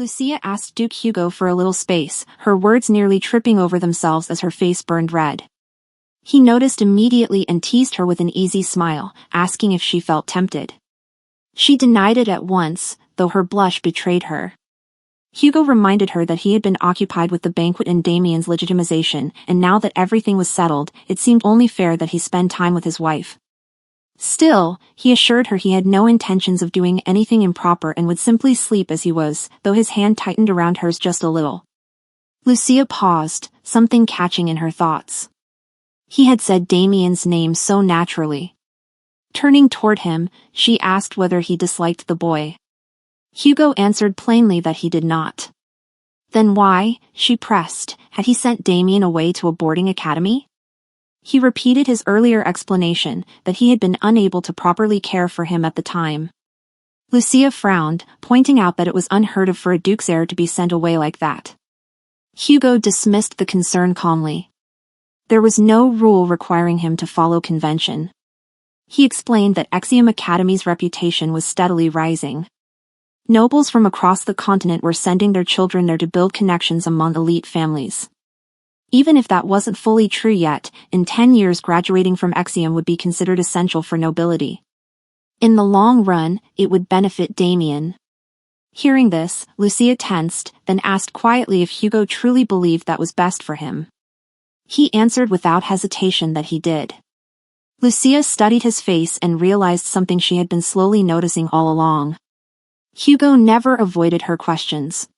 Lucia asked Duke Hugo for a little space, her words nearly tripping over themselves as her face burned red. He noticed immediately and teased her with an easy smile, asking if she felt tempted. She denied it at once, though her blush betrayed her. Hugo reminded her that he had been occupied with the banquet and Damian's legitimization, and now that everything was settled, it seemed only fair that he spend time with his wife. Still, he assured her he had no intentions of doing anything improper and would simply sleep as he was, though his hand tightened around hers just a little. Lucia paused, something catching in her thoughts. He had said Damian's name so naturally. Turning toward him, she asked whether he disliked the boy. Hugo answered plainly that he did not. Then why, she pressed, had he sent Damian away to a boarding academy? He repeated his earlier explanation, that he had been unable to properly care for him at the time. Lucia frowned, pointing out that it was unheard of for a duke's heir to be sent away like that. Hugo dismissed the concern calmly. There was no rule requiring him to follow convention. He explained that Exium Academy's reputation was steadily rising. Nobles from across the continent were sending their children there to build connections among elite families. Even if that wasn't fully true yet, in 10 years graduating from Exium would be considered essential for nobility. In the long run, it would benefit Damian. Hearing this, Lucia tensed, then asked quietly if Hugo truly believed that was best for him. He answered without hesitation that he did. Lucia studied his face and realized something she had been slowly noticing all along. Hugo never avoided her questions.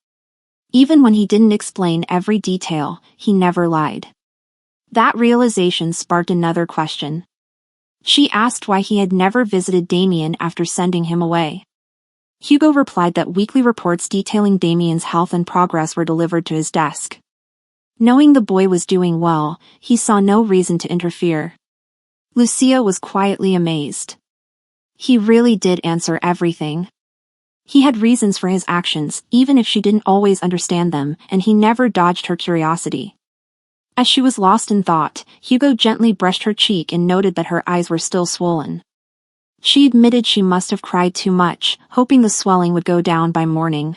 Even when he didn't explain every detail, he never lied. That realization sparked another question. She asked why he had never visited Damian after sending him away. Hugo replied that weekly reports detailing Damian's health and progress were delivered to his desk. Knowing the boy was doing well, he saw no reason to interfere. Lucia was quietly amazed. He really did answer everything. He had reasons for his actions, even if she didn't always understand them, and he never dodged her curiosity. As she was lost in thought, Hugo gently brushed her cheek and noted that her eyes were still swollen. She admitted she must have cried too much, hoping the swelling would go down by morning.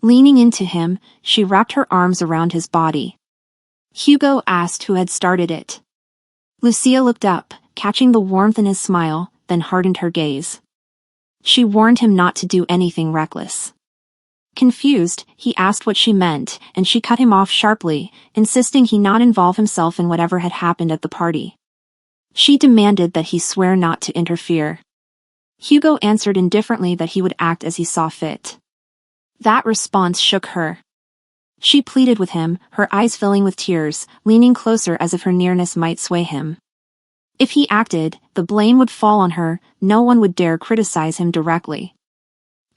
Leaning into him, she wrapped her arms around his body. Hugo asked who had started it. Lucia looked up, catching the warmth in his smile, then hardened her gaze. She warned him not to do anything reckless. Confused, he asked what she meant, and she cut him off sharply, insisting he not involve himself in whatever had happened at the party. She demanded that he swear not to interfere. Hugo answered indifferently that he would act as he saw fit. That response shook her. She pleaded with him, her eyes filling with tears, leaning closer as if her nearness might sway him. If he acted, the blame would fall on her, no one would dare criticize him directly.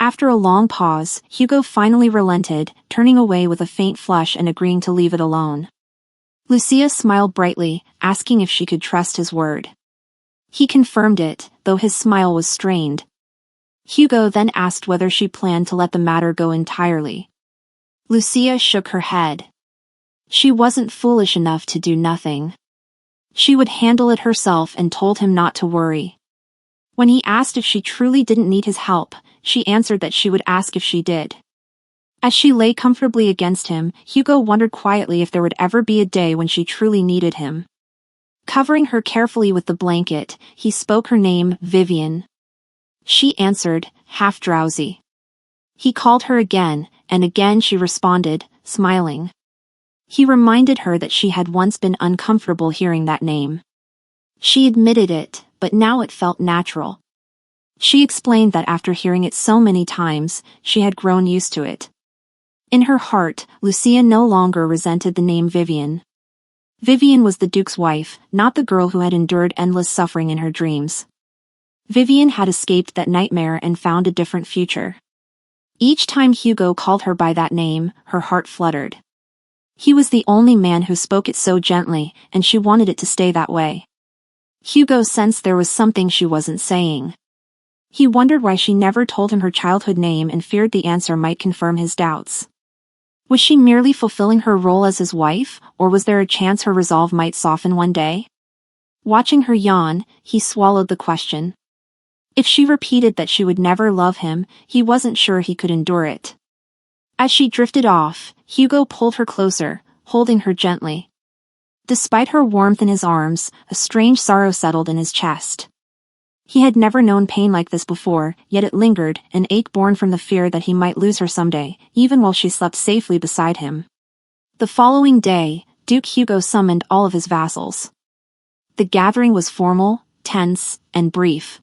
After a long pause, Hugo finally relented, turning away with a faint flush and agreeing to leave it alone. Lucia smiled brightly, asking if she could trust his word. He confirmed it, though his smile was strained. Hugo then asked whether she planned to let the matter go entirely. Lucia shook her head. She wasn't foolish enough to do nothing. She would handle it herself and told him not to worry. When he asked if she truly didn't need his help, she answered that she would ask if she did. As she lay comfortably against him, Hugo wondered quietly if there would ever be a day when she truly needed him. Covering her carefully with the blanket, he spoke her name, Vivian. She answered, half drowsy. He called her again, and again she responded, smiling. He reminded her that she had once been uncomfortable hearing that name. She admitted it, but now it felt natural. She explained that after hearing it so many times, she had grown used to it. In her heart, Lucia no longer resented the name Vivian. Vivian was the Duke's wife, not the girl who had endured endless suffering in her dreams. Vivian had escaped that nightmare and found a different future. Each time Hugo called her by that name, her heart fluttered. He was the only man who spoke it so gently, and she wanted it to stay that way. Hugo sensed there was something she wasn't saying. He wondered why she never told him her childhood name and feared the answer might confirm his doubts. Was she merely fulfilling her role as his wife, or was there a chance her resolve might soften one day? Watching her yawn, he swallowed the question. If she repeated that she would never love him, he wasn't sure he could endure it. As she drifted off, Hugo pulled her closer, holding her gently. Despite her warmth in his arms, a strange sorrow settled in his chest. He had never known pain like this before, yet it lingered, an ache born from the fear that he might lose her someday, even while she slept safely beside him. The following day, Duke Hugo summoned all of his vassals. The gathering was formal, tense, and brief.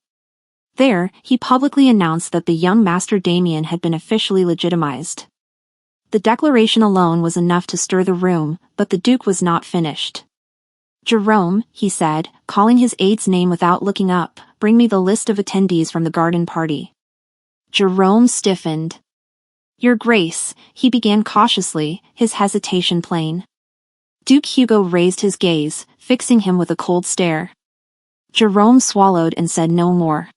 There, he publicly announced that the young Master Damian had been officially legitimized. The declaration alone was enough to stir the room, but the Duke was not finished. "Jerome," he said, calling his aide's name without looking up, "bring me the list of attendees from the garden party." Jerome stiffened. "Your Grace," he began cautiously, his hesitation plain. Duke Hugo raised his gaze, fixing him with a cold stare. Jerome swallowed and said no more.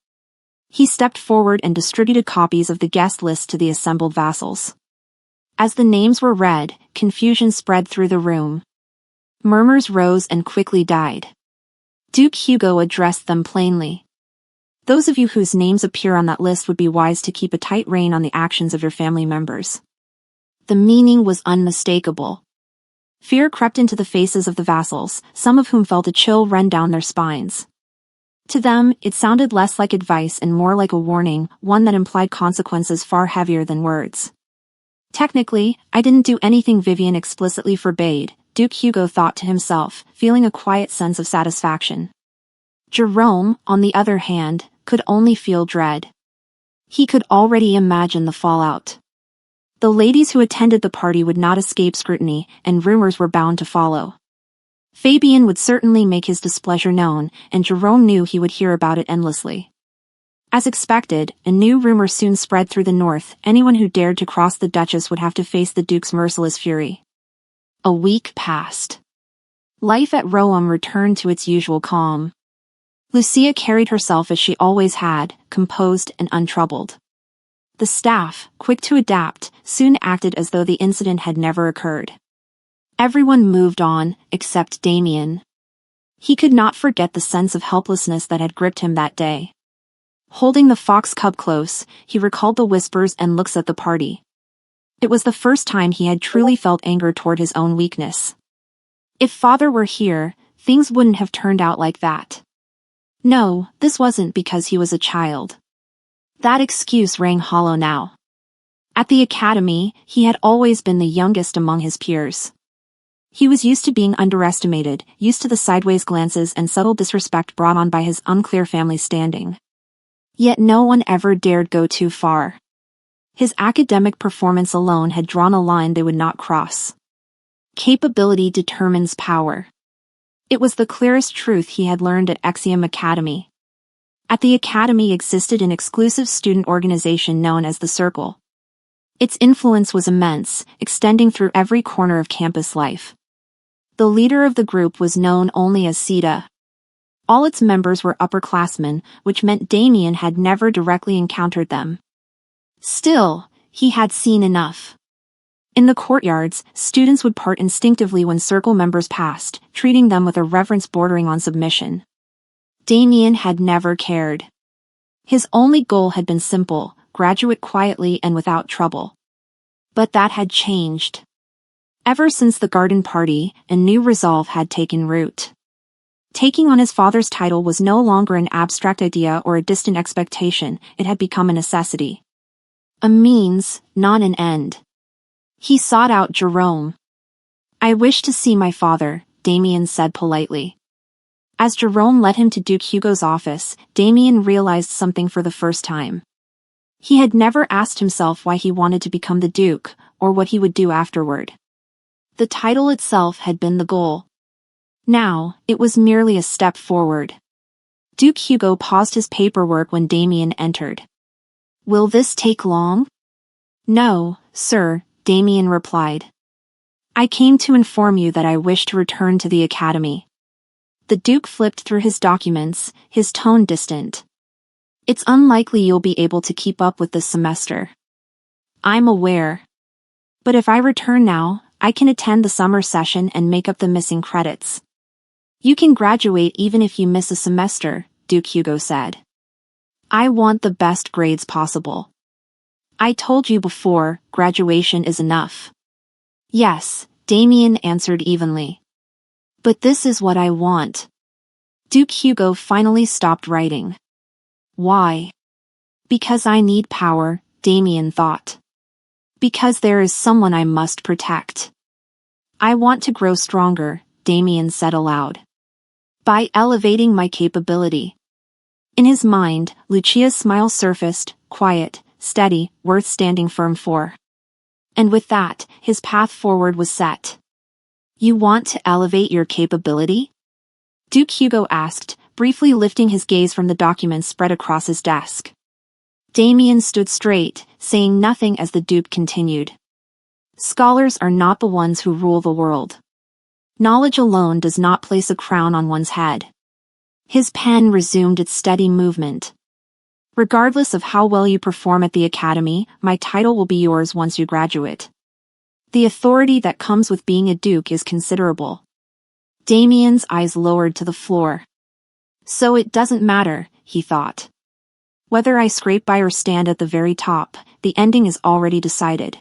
He stepped forward and distributed copies of the guest list to the assembled vassals. As the names were read, confusion spread through the room. Murmurs rose and quickly died. Duke Hugo addressed them plainly. "Those of you whose names appear on that list would be wise to keep a tight rein on the actions of your family members." The meaning was unmistakable. Fear crept into the faces of the vassals, some of whom felt a chill run down their spines. To them, it sounded less like advice and more like a warning, one that implied consequences far heavier than words. "Technically, I didn't do anything Vivian explicitly forbade," Duke Hugo thought to himself, feeling a quiet sense of satisfaction. Jerome, on the other hand, could only feel dread. He could already imagine the fallout. The ladies who attended the party would not escape scrutiny, and rumors were bound to follow. Fabian would certainly make his displeasure known, and Jerome knew he would hear about it endlessly. As expected, a new rumor soon spread through the north: anyone who dared to cross the Duchess would have to face the Duke's merciless fury. A week passed. Life at Rome returned to its usual calm. Lucia carried herself as she always had, composed and untroubled. The staff, quick to adapt, soon acted as though the incident had never occurred. Everyone moved on, except Damian. He could not forget the sense of helplessness that had gripped him that day. Holding the fox cub close, he recalled the whispers and looks at the party. It was the first time he had truly felt anger toward his own weakness. If father were here, things wouldn't have turned out like that. No, this wasn't because he was a child. That excuse rang hollow now. At the academy, he had always been the youngest among his peers. He was used to being underestimated, used to the sideways glances and subtle disrespect brought on by his unclear family standing. Yet no one ever dared go too far. His academic performance alone had drawn a line they would not cross. Capability determines power. It was the clearest truth he had learned at Exium Academy. At the academy existed an exclusive student organization known as the Circle. Its influence was immense, extending through every corner of campus life. The leader of the group was known only as Sita. All its members were upperclassmen, which meant Damian had never directly encountered them. Still, he had seen enough. In the courtyards, students would part instinctively when Circle members passed, treating them with a reverence bordering on submission. Damian had never cared. His only goal had been simple: graduate quietly and without trouble. But that had changed. Ever since the garden party, a new resolve had taken root. Taking on his father's title was no longer an abstract idea or a distant expectation, it had become a necessity. A means, not an end. He sought out Jerome. "I wish to see my father," Damian said politely. As Jerome led him to Duke Hugo's office, Damian realized something for the first time. He had never asked himself why he wanted to become the Duke, or what he would do afterward. The title itself had been the goal. Now, it was merely a step forward. Duke Hugo paused his paperwork when Damian entered. "Will this take long?" "No, sir," Damian replied. "I came to inform you that I wish to return to the academy." The Duke flipped through his documents, his tone distant. "It's unlikely you'll be able to keep up with this semester." "I'm aware. But if I return now, I can attend the summer session and make up the missing credits." "You can graduate even if you miss a semester," Duke Hugo said. "I want the best grades possible." I told you before, graduation is enough. Yes, Damian answered evenly. But this is what I want. Duke Hugo finally stopped writing. Why? Because I need power, Damian thought. Because there is someone I must protect. I want to grow stronger, Damian said aloud. By elevating my capability. In his mind, Lucia's smile surfaced, quiet, steady, worth standing firm for. And with that, his path forward was set. You want to elevate your capability? Duke Hugo asked, briefly lifting his gaze from the documents spread across his desk. Damian stood straight, saying nothing as the Duke continued. Scholars are not the ones who rule the world. Knowledge alone does not place a crown on one's head. His pen resumed its steady movement. Regardless of how well you perform at the academy, my title will be yours once you graduate. The authority that comes with being a duke is considerable. Damian's eyes lowered to the floor. So it doesn't matter, he thought. Whether I scrape by or stand at the very top, the ending is already decided.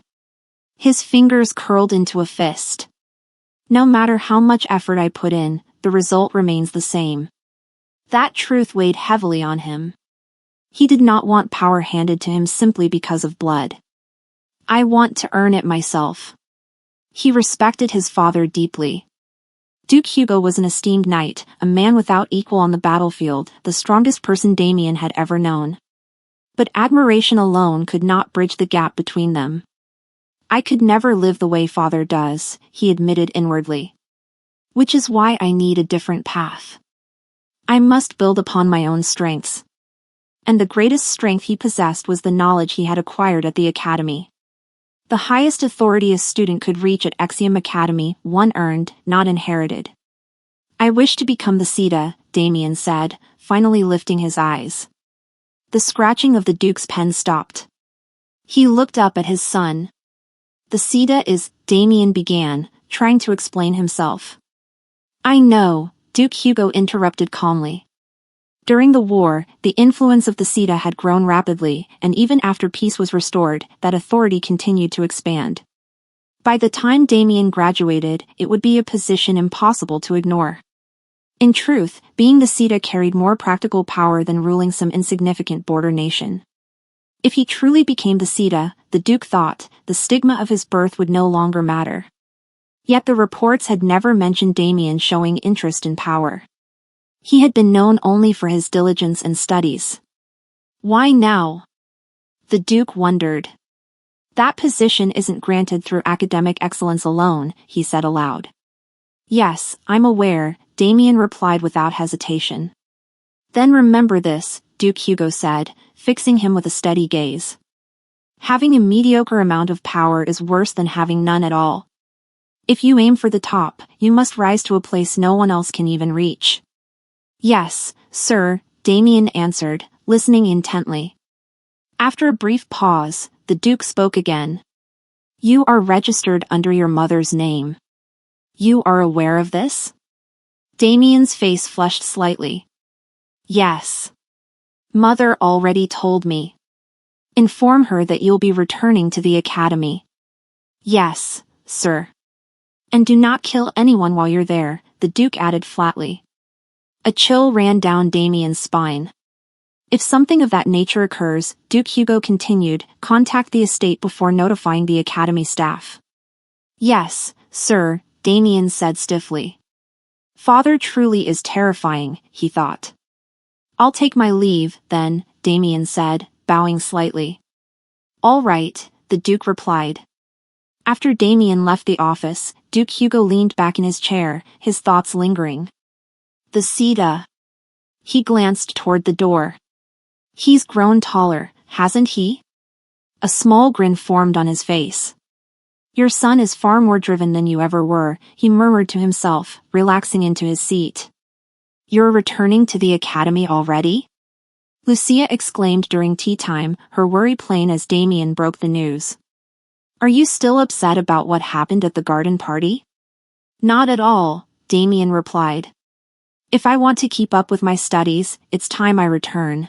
His fingers curled into a fist. No matter how much effort I put in, the result remains the same. That truth weighed heavily on him. He did not want power handed to him simply because of blood. I want to earn it myself. He respected his father deeply. Duke Hugo was an esteemed knight, a man without equal on the battlefield, the strongest person Damian had ever known. But admiration alone could not bridge the gap between them. I could never live the way father does, he admitted inwardly. Which is why I need a different path. I must build upon my own strengths. And the greatest strength he possessed was the knowledge he had acquired at the academy. The highest authority a student could reach at Exium Academy, one earned, not inherited. I wish to become the Sita, Damian said, finally lifting his eyes. The scratching of the Duke's pen stopped. He looked up at his son. The Sita is, Damian began, trying to explain himself. I know, Duke Hugo interrupted calmly. During the war, the influence of the Sita had grown rapidly, and even after peace was restored, that authority continued to expand. By the time Damian graduated, it would be a position impossible to ignore. In truth, being the Sita carried more practical power than ruling some insignificant border nation. If he truly became the Sita, the Duke thought, the stigma of his birth would no longer matter. Yet the reports had never mentioned Damian showing interest in power. He had been known only for his diligence and studies. Why now? The Duke wondered. That position isn't granted through academic excellence alone, he said aloud. Yes, I'm aware, Damian replied without hesitation. Then remember this, Duke Hugo said, fixing him with a steady gaze. Having a mediocre amount of power is worse than having none at all. If you aim for the top, you must rise to a place no one else can even reach. Yes, sir, Damian answered, listening intently. After a brief pause, the Duke spoke again. You are registered under your mother's name. You are aware of this? Damian's face flushed slightly. Yes. Mother already told me. Inform her that you'll be returning to the academy. Yes, sir. And do not kill anyone while you're there, the Duke added flatly. A chill ran down Damian's spine. If something of that nature occurs, Duke Hugo continued, contact the estate before notifying the academy staff. Yes, sir, Damian said stiffly. Father truly is terrifying, he thought. I'll take my leave, then, Damian said, bowing slightly. All right, the Duke replied. After Damian left the office, Duke Hugo leaned back in his chair, his thoughts lingering. The Sita. He glanced toward the door. He's grown taller, hasn't he? A small grin formed on his face. Your son is far more driven than you ever were, he murmured to himself, relaxing into his seat. You're returning to the academy already? Lucia exclaimed during tea time, her worry plain as Damian broke the news. Are you still upset about what happened at the garden party? Not at all, Damian replied. If I want to keep up with my studies, it's time I return.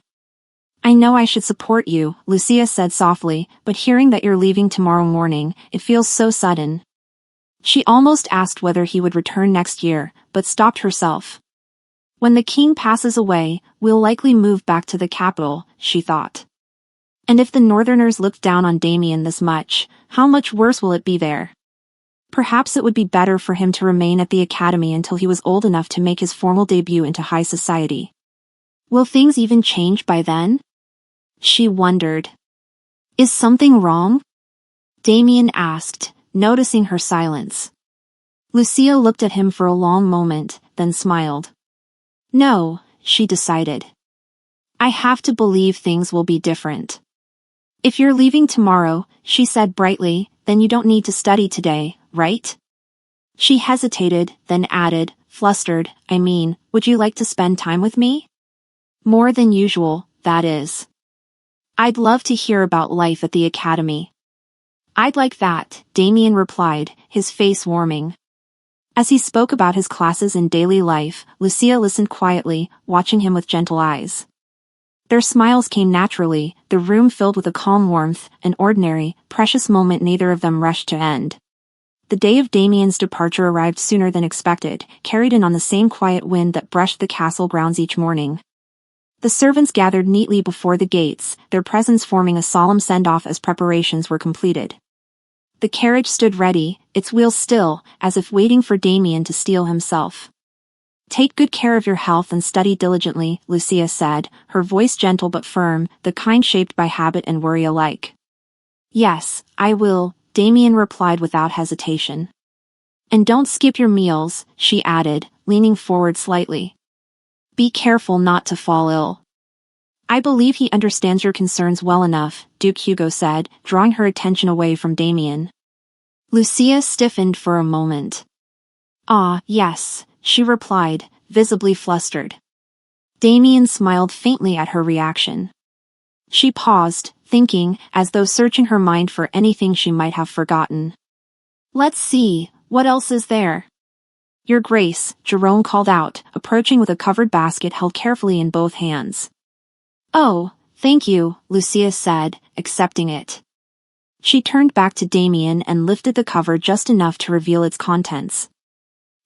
I know I should support you, Lucia said softly, but hearing that you're leaving tomorrow morning, it feels so sudden. She almost asked whether he would return next year, but stopped herself. When the king passes away, we'll likely move back to the capital, she thought. And if the northerners looked down on Damian this much, how much worse will it be there? Perhaps it would be better for him to remain at the academy until he was old enough to make his formal debut into high society. Will things even change by then? She wondered. Is something wrong? Damian asked, noticing her silence. Lucia looked at him for a long moment, then smiled. No, she decided. I have to believe things will be different. If you're leaving tomorrow, she said brightly, then you don't need to study today, right? She hesitated, then added, flustered, I mean, would you like to spend time with me? More than usual, that is. I'd love to hear about life at the academy. I'd like that, Damian replied, his face warming. As he spoke about his classes and daily life, Lucia listened quietly, watching him with gentle eyes. Their smiles came naturally, the room filled with a calm warmth, an ordinary, precious moment neither of them rushed to end. The day of Damian's departure arrived sooner than expected, carried in on the same quiet wind that brushed the castle grounds each morning. The servants gathered neatly before the gates, their presence forming a solemn send-off as preparations were completed. The carriage stood ready, its wheels still, as if waiting for Damian to steal himself. Take good care of your health and study diligently, Lucia said, her voice gentle but firm, the kind shaped by habit and worry alike. Yes, I will, Damian replied without hesitation. And don't skip your meals, she added, leaning forward slightly. Be careful not to fall ill. I believe he understands your concerns well enough, Duke Hugo said, drawing her attention away from Damian. Lucia stiffened for a moment. Ah, yes, she replied, visibly flustered. Damian smiled faintly at her reaction. She paused, thinking, as though searching her mind for anything she might have forgotten. Let's see, what else is there? Your Grace, Jerome called out, approaching with a covered basket held carefully in both hands. Oh, thank you, Lucia said, accepting it. She turned back to Damian and lifted the cover just enough to reveal its contents.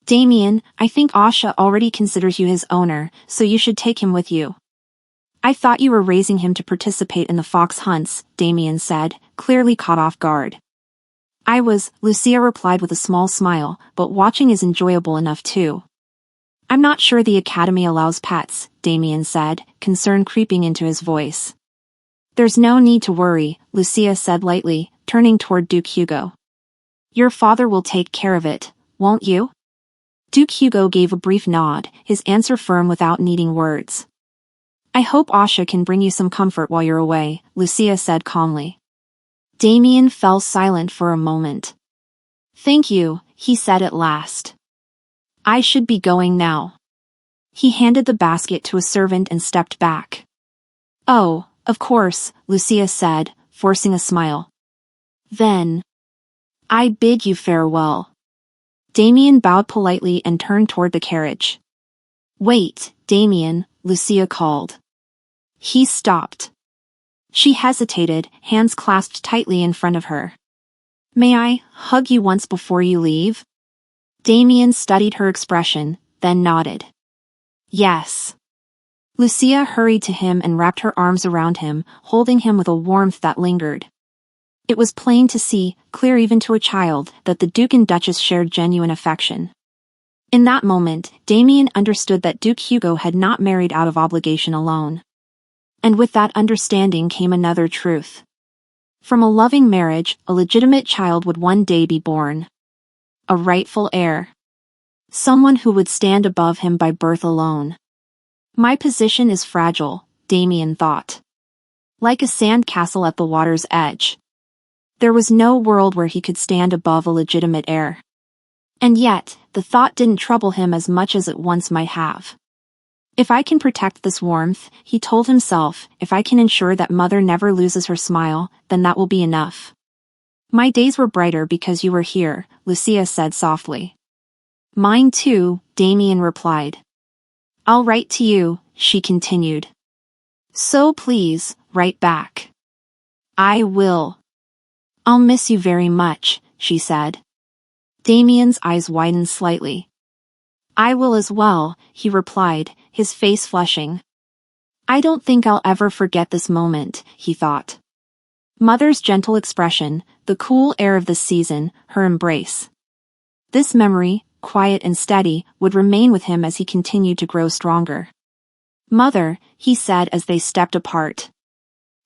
Damian, I think Asha already considers you his owner, so you should take him with you. I thought you were raising him to participate in the fox hunts, Damian said, clearly caught off guard. I was, Lucia replied with a small smile, but watching is enjoyable enough too. I'm not sure the academy allows pets, Damian said, concern creeping into his voice. There's no need to worry, Lucia said lightly, turning toward Duke Hugo. Your father will take care of it, won't you? Duke Hugo gave a brief nod, his answer firm without needing words. I hope Asha can bring you some comfort while you're away, Lucia said calmly. Damian fell silent for a moment. Thank you, he said at last. I should be going now. He handed the basket to a servant and stepped back. Oh, of course, Lucia said, forcing a smile. Then. I bid you farewell. Damian bowed politely and turned toward the carriage. Wait, Damian, Lucia called. He stopped. She hesitated, hands clasped tightly in front of her. May I hug you once before you leave? Damian studied her expression, then nodded. Yes. Lucia hurried to him and wrapped her arms around him, holding him with a warmth that lingered. It was plain to see, clear even to a child, that the Duke and Duchess shared genuine affection. In that moment, Damian understood that Duke Hugo had not married out of obligation alone. And with that understanding came another truth. From a loving marriage, a legitimate child would one day be born. A rightful heir. Someone who would stand above him by birth alone. My position is fragile, Damian thought. Like a sand castle at the water's edge. There was no world where he could stand above a legitimate heir. And yet, the thought didn't trouble him as much as it once might have. If I can protect this warmth, he told himself, if I can ensure that mother never loses her smile, then that will be enough. My days were brighter because you were here, Lucia said softly. Mine too, Damian replied. I'll write to you, she continued. So please, write back. I will. I'll miss you very much, she said. Damian's eyes widened slightly. I will as well, he replied, his face flushing. I don't think I'll ever forget this moment, he thought. Mother's gentle expression, the cool air of the season, her embrace. This memory, quiet and steady, would remain with him as he continued to grow stronger. Mother, he said as they stepped apart.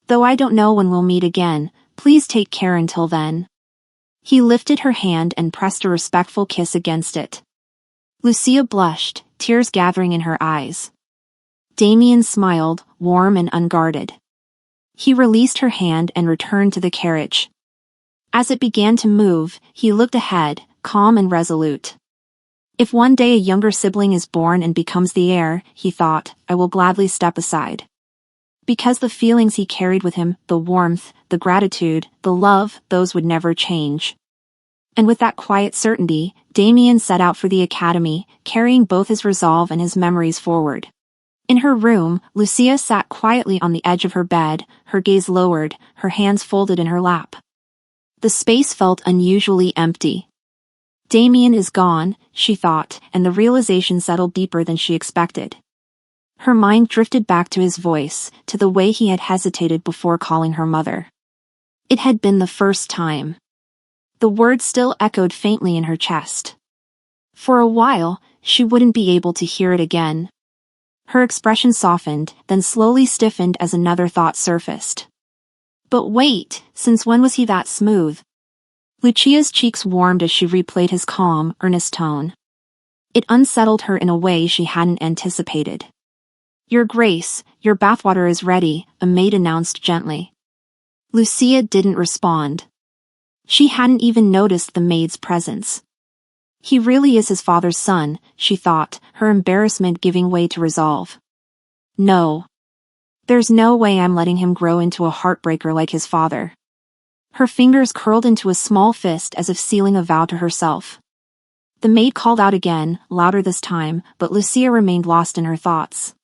Though I don't know when we'll meet again, please take care until then. He lifted her hand and pressed a respectful kiss against it. Lucia blushed, tears gathering in her eyes. Damian smiled, warm and unguarded. He released her hand and returned to the carriage. As it began to move, he looked ahead, calm and resolute. If one day a younger sibling is born and becomes the heir, he thought, I will gladly step aside. Because the feelings he carried with him, the warmth, the gratitude, the love, those would never change. And with that quiet certainty, Damian set out for the academy, carrying both his resolve and his memories forward. In her room, Lucia sat quietly on the edge of her bed, her gaze lowered, her hands folded in her lap. The space felt unusually empty. Damian is gone, she thought, and the realization settled deeper than she expected. Her mind drifted back to his voice, to the way he had hesitated before calling her mother. It had been the first time. The words still echoed faintly in her chest. For a while, she wouldn't be able to hear it again. Her expression softened, then slowly stiffened as another thought surfaced. But wait, since when was he that smooth? Lucia's cheeks warmed as she replayed his calm, earnest tone. It unsettled her in a way she hadn't anticipated. Your Grace, your bathwater is ready, a maid announced gently. Lucia didn't respond. She hadn't even noticed the maid's presence. He really is his father's son, she thought, her embarrassment giving way to resolve. No. There's no way I'm letting him grow into a heartbreaker like his father. Her fingers curled into a small fist as if sealing a vow to herself. The maid called out again, louder this time, but Lucia remained lost in her thoughts.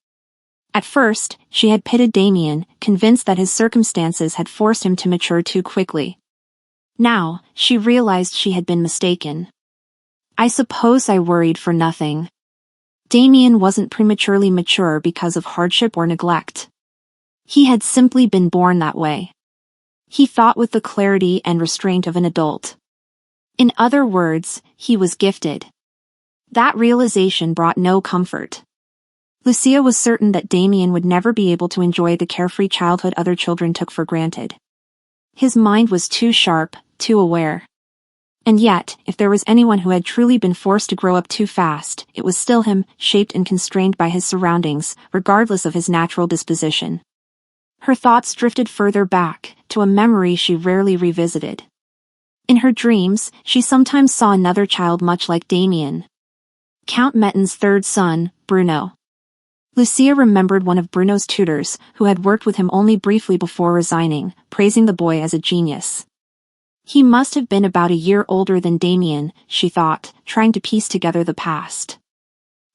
At first, she had pitied Damian, convinced that his circumstances had forced him to mature too quickly. Now, she realized she had been mistaken. I suppose I worried for nothing. Damian wasn't prematurely mature because of hardship or neglect. He had simply been born that way. He thought with the clarity and restraint of an adult. In other words, he was gifted. That realization brought no comfort. Lucia was certain that Damian would never be able to enjoy the carefree childhood other children took for granted. His mind was too sharp, too aware. And yet, if there was anyone who had truly been forced to grow up too fast, it was still him, shaped and constrained by his surroundings, regardless of his natural disposition. Her thoughts drifted further back, to a memory she rarely revisited. In her dreams, she sometimes saw another child much like Damian. Count Metten's third son, Bruno. Lucia remembered one of Bruno's tutors, who had worked with him only briefly before resigning, praising the boy as a genius. He must have been about a year older than Damian, she thought, trying to piece together the past.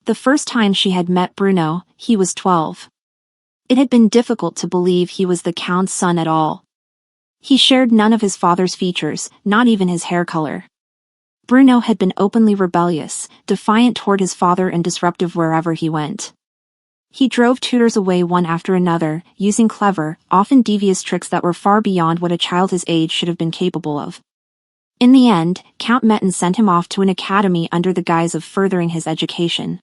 The first time she had met Bruno, he was 12. It had been difficult to believe he was the Count's son at all. He shared none of his father's features, not even his hair color. Bruno had been openly rebellious, defiant toward his father and disruptive wherever he went. He drove tutors away one after another, using clever, often devious tricks that were far beyond what a child his age should have been capable of. In the end, Count Metten sent him off to an academy under the guise of furthering his education.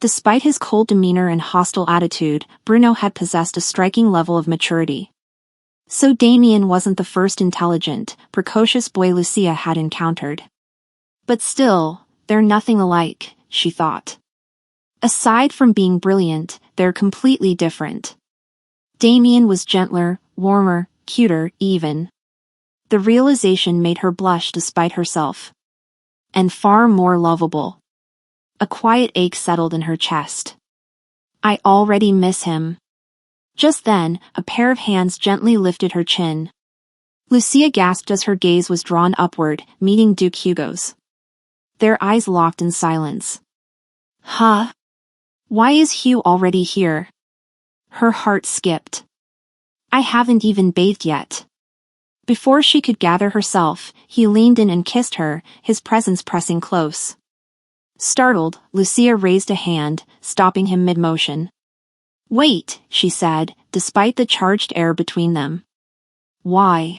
Despite his cold demeanor and hostile attitude, Bruno had possessed a striking level of maturity. So Damian wasn't the first intelligent, precocious boy Lucia had encountered. But still, they're nothing alike, she thought. Aside from being brilliant, they're completely different. Damian was gentler, warmer, cuter, even. The realization made her blush despite herself. And far more lovable. A quiet ache settled in her chest. I already miss him. Just then, a pair of hands gently lifted her chin. Lucia gasped as her gaze was drawn upward, meeting Duke Hugo's. Their eyes locked in silence. Huh? Why is Hugh already here? Her heart skipped. I haven't even bathed yet. Before she could gather herself, he leaned in and kissed her, his presence pressing close. Startled, Lucia raised a hand, stopping him mid-motion. Wait, she said, despite the charged air between them. Why?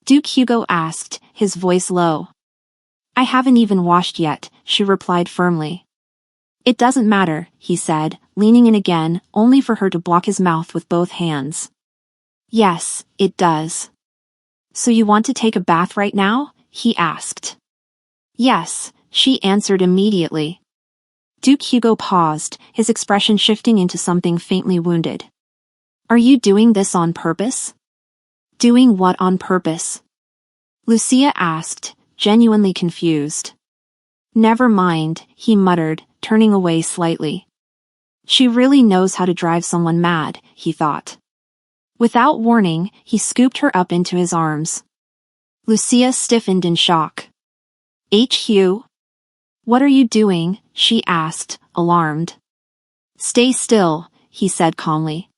Duke Hugo asked, his voice low. I haven't even washed yet, she replied firmly. It doesn't matter, he said, leaning in again, only for her to block his mouth with both hands. Yes, it does. So you want to take a bath right now? He asked. Yes, she answered immediately. Duke Hugo paused, his expression shifting into something faintly wounded. Are you doing this on purpose? Doing what on purpose? Lucia asked, genuinely confused. Never mind, he muttered, turning away slightly. She really knows how to drive someone mad, he thought. Without warning, he scooped her up into his arms. Lucia stiffened in shock. Hugh? What are you doing? She asked, alarmed. Stay still, he said calmly.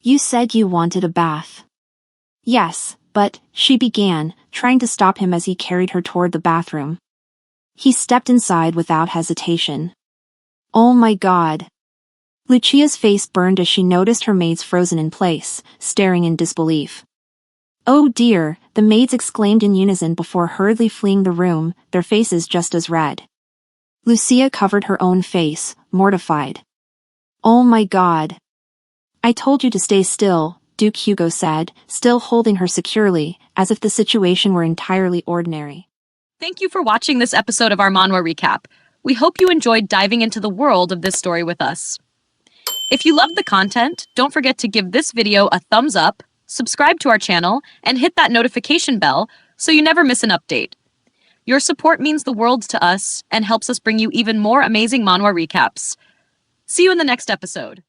You said you wanted a bath. Yes, but, she began, trying to stop him as he carried her toward the bathroom. He stepped inside without hesitation. Oh my God. Lucia's face burned as she noticed her maids frozen in place, staring in disbelief. Oh dear, the maids exclaimed in unison before hurriedly fleeing the room, their faces just as red. Lucia covered her own face, mortified. Oh my God. I told you to stay still, Duke Hugo said, still holding her securely, as if the situation were entirely ordinary. Thank you for watching this episode of our manhwa recap. We hope you enjoyed diving into the world of this story with us. If you loved the content, don't forget to give this video a thumbs up, subscribe to our channel, and hit that notification bell so you never miss an update. Your support means the world to us and helps us bring you even more amazing manhwa recaps. See you in the next episode.